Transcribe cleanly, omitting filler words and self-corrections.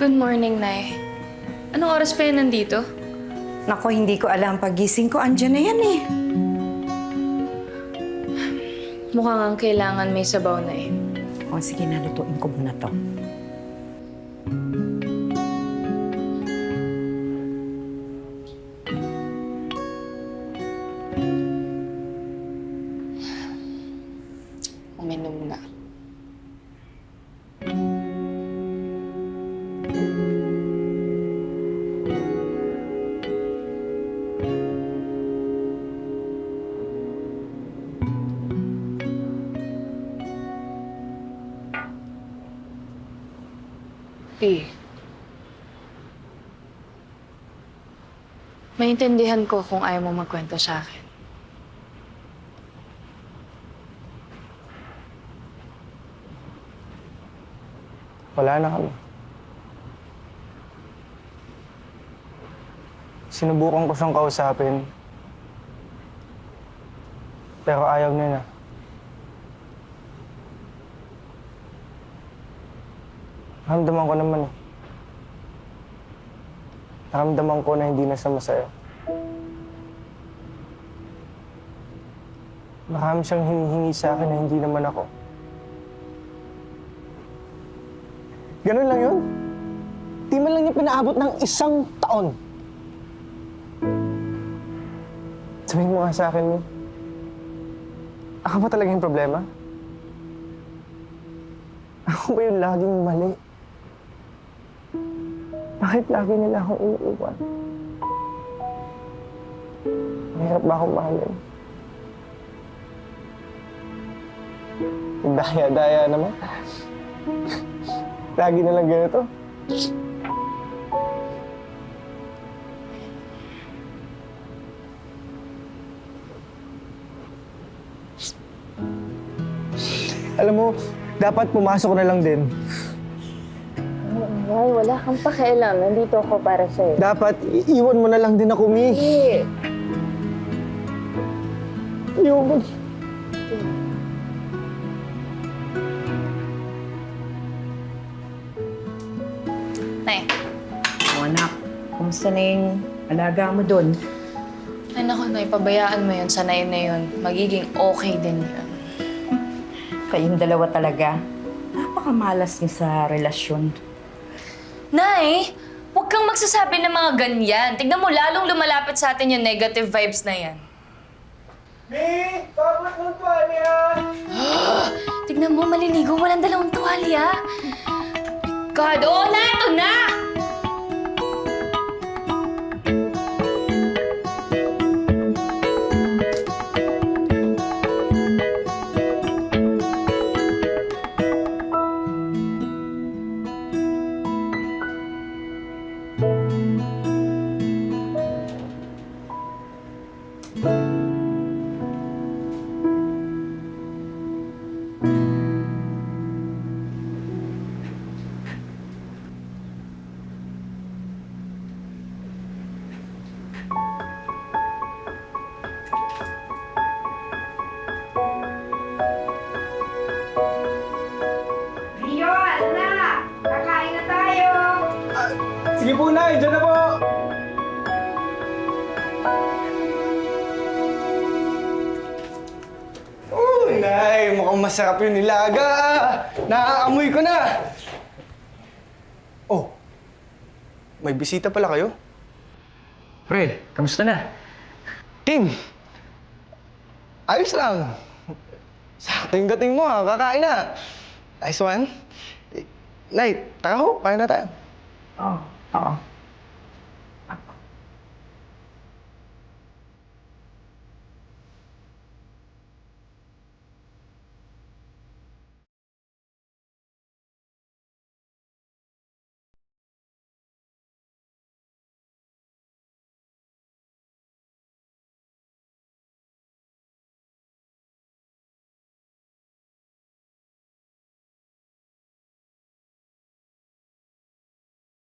Good morning, Nay. Anong oras pa yan nandito? Nako, hindi ko alam. Pagising ko, andyan na yan eh. Mukhang ang kailangan may sabaw na eh. O sige, nalutuin ko muna to. Uminom na. Maintindihan ko kung ayaw mo magkwento sa akin. Wala na kami. Sinubukan ko siyang kausapin. Pero ayaw niya na. Naramdaman ko naman eh. Naramdaman ko na hindi na siya masaya. Marami siyang hinihingi sa akin na hindi naman ako. Ganun lang yun. Di man lang niya pinaabot ng 1 taon. Sabihin mo nga sa akin, mo. Ako ba talaga yung problema? Ako ba yung laging mali? Bakit lagi nila akong iniiwan? Mahirap ba akong mahalin? Daya-daya naman. Lagi na lang ganito. Alam mo, dapat pumasok na lang din. Ay, wala kang pakialam. Nandito ako para sa'yo. Dapat iiwan mo na lang din ako, Mi. Hindi. Iwan mo. Nay. O anak, kumusta na yung alaga mo doon? Ay, naku, Nay. Pabayaan mo yun. Sanayin na yun. Magiging okay din yun. Kayong dalawa talaga. Napakamalas niyo sa relasyon. Nay! Huwag kang magsasabi ng mga ganyan. Tignan mo, lalong lumalapit sa atin yung negative vibes na yan. Mi! Tapos ng tuwalya! Tignan mo, maliligo. Walang dalawang tuwalya. God, oh, na! Ito na! Rio, anak! Kakain na tayo! Sige po, Nay! Diyan na po! Oh, Nay! Mukhang masarap yung nilaga! Naaamoy ko na! Oh, may bisita pala kayo? Fred, kamusta na? Tim! Ayos lang. Sakting dating mo ha, kakain na. Nice one. Nay, tara ho, kain na tayo. Oo.